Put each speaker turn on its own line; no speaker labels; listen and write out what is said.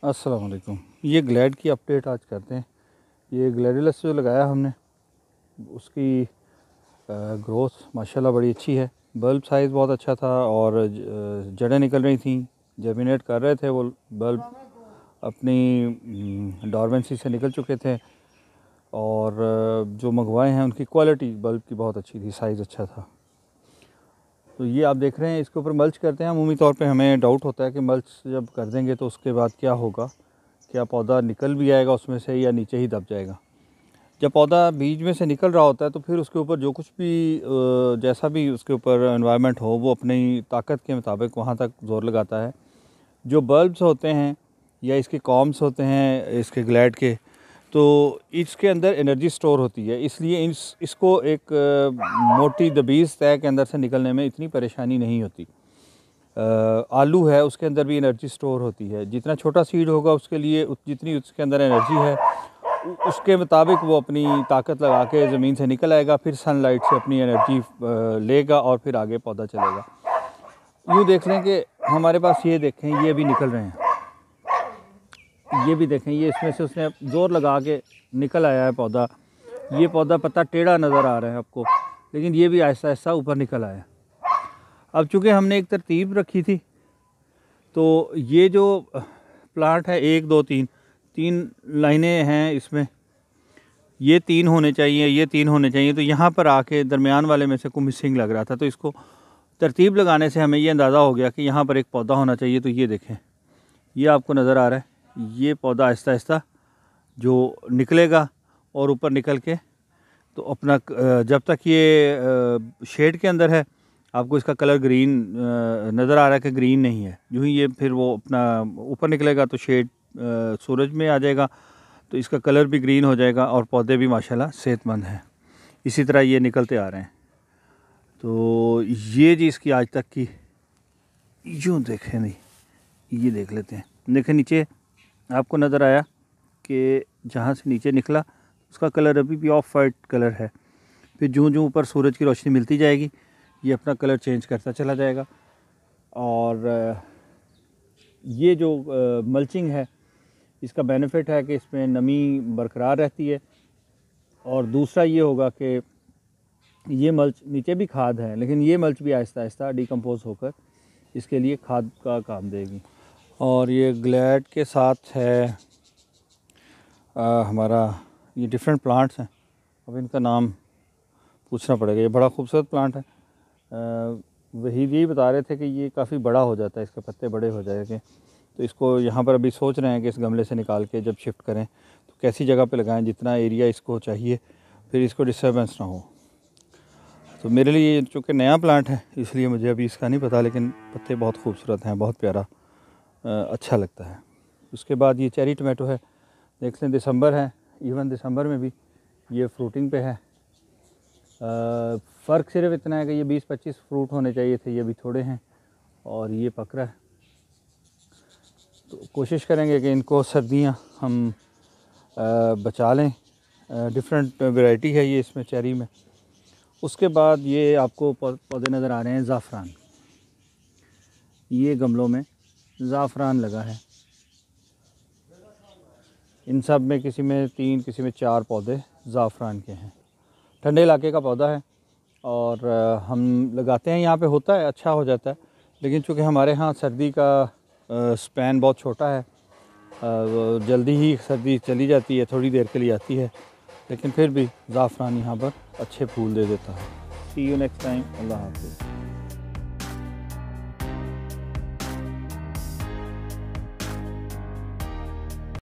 अस्सलाम वालेकुम। ये ग्लैड की अपडेट आज करते हैं। ये ग्लैडिलस जो लगाया हमने उसकी ग्रोथ माशाल्लाह बड़ी अच्छी है। बल्ब साइज़ बहुत अच्छा था और जड़ें निकल रही थी, जर्मिनेट कर रहे थे। वो बल्ब अपनी डॉर्मेंसी से निकल चुके थे और जो मंगवाए हैं उनकी क्वालिटी बल्ब की बहुत अच्छी थी, साइज़ अच्छा था। तो ये आप देख रहे हैं, इसके ऊपर मल्च करते हैं। अमूमी तौर पे हमें डाउट होता है कि मल्च जब कर देंगे तो उसके बाद क्या होगा, क्या पौधा निकल भी आएगा उसमें से या नीचे ही दब जाएगा। जब पौधा बीज में से निकल रहा होता है तो फिर उसके ऊपर जो कुछ भी जैसा भी उसके ऊपर एनवायरनमेंट हो वो अपनी ताकत के मुताबिक वहाँ तक जोर लगाता है। जो बल्ब्स होते हैं या इसके कॉम्स होते हैं इसके ग्लैड के, तो इसके अंदर एनर्जी स्टोर होती है, इसलिए इसको एक मोटी दबीज़ तय के अंदर से निकलने में इतनी परेशानी नहीं होती। आलू है उसके अंदर भी एनर्जी स्टोर होती है। जितना छोटा सीड होगा उसके लिए जितनी उसके अंदर एनर्जी है उसके मुताबिक वो अपनी ताकत लगा के ज़मीन से निकल आएगा, फिर सनलाइट से अपनी एनर्जी लेगा और फिर आगे पौधा चलेगा। यूँ देख लें कि हमारे पास ये देखें, ये भी निकल रहे हैं, ये भी देखें, ये इसमें से उसने ज़ोर लगा के निकल आया है पौधा। ये पौधा पत्ता टेढ़ा नज़र आ रहा है आपको, लेकिन ये भी आहिस्ता आहिस्ता ऊपर निकल आया। अब चूँकि हमने एक तरतीब रखी थी तो ये जो प्लांट है 1 2 3 लाइनें हैं इसमें, ये 3 होने चाहिए, ये 3 होने चाहिए। तो यहाँ पर आके दरमियान वाले में से को मिसिंग लग रहा था, तो इसको तरतीब लगाने से हमें ये अंदाज़ा हो गया कि यहाँ पर एक पौधा होना चाहिए। तो ये देखें, ये आपको नज़र आ रहा है, ये पौधा आहिस्ता आहिस्ता जो निकलेगा और ऊपर निकल के तो अपना जब तक ये शेड के अंदर है आपको इसका कलर ग्रीन नज़र आ रहा है कि ग्रीन नहीं है। यूँ ही ये फिर वो अपना ऊपर निकलेगा तो शेड सूरज में आ जाएगा तो इसका कलर भी ग्रीन हो जाएगा और पौधे भी माशाल्लाह सेहतमंद हैं। इसी तरह ये निकलते आ रहे हैं। तो ये जी इसकी आज तक की, यूँ देखें नहीं, ये देख लेते हैं। देखें नीचे आपको नज़र आया कि जहाँ से नीचे निकला उसका कलर अभी भी ऑफ वाइट कलर है। फिर जूँ ऊपर सूरज की रोशनी मिलती जाएगी ये अपना कलर चेंज करता चला जाएगा। और ये जो मल्चिंग है इसका बेनिफिट है कि इसमें नमी बरकरार रहती है। और दूसरा ये होगा कि ये मल्च नीचे भी खाद है, लेकिन ये मल्च भी आहिस्ता आहिस्ता डिकम्पोज होकर इसके लिए खाद का काम देगी। और ये ग्लैड के साथ है हमारा, ये डिफरेंट प्लांट्स हैं, अब इनका नाम पूछना पड़ेगा। ये बड़ा खूबसूरत प्लांट है। वहीद यही बता रहे थे कि ये काफ़ी बड़ा हो जाता है, इसके पत्ते बड़े हो जाएंगे। तो इसको यहाँ पर अभी सोच रहे हैं कि इस गमले से निकाल के जब शिफ्ट करें तो कैसी जगह पे लगाएं जितना एरिया इसको चाहिए, फिर इसको डिस्टर्बेंस ना हो। तो मेरे लिए चूँकि नया प्लांट है इसलिए मुझे अभी इसका नहीं पता, लेकिन पत्ते बहुत खूबसूरत हैं, बहुत प्यारा अच्छा लगता है। उसके बाद ये चेरी टमाटो है, देख लें दिसंबर है, इवन दिसंबर में भी ये फ्रूटिंग पे है। फ़र्क सिर्फ इतना है कि ये 20-25 फ्रूट होने चाहिए थे, ये भी थोड़े हैं और ये पक रहा है। तो कोशिश करेंगे कि इनको सर्दियाँ हम बचा लें। डिफरेंट वैरायटी है ये इसमें चेरी में। उसके बाद ये आपको पौधे नज़र आ रहे हैं ज़ाफ़रान, ये गमलों में ज़ाफ़रान लगा है। इन सब में किसी में 3 किसी में 4 पौधे ज़ाफ़रान के हैं। ठंडे इलाके का पौधा है और हम लगाते हैं, यहाँ पे होता है, अच्छा हो जाता है। लेकिन चूँकि हमारे यहाँ सर्दी का स्पैन बहुत छोटा है, जल्दी ही सर्दी चली जाती है, थोड़ी देर के लिए आती है, लेकिन फिर भी ज़ाफ़रान यहाँ पर अच्छे फूल दे देता है। सी यू नेक्स्ट टाइम। अल्लाह हाफ़िज़।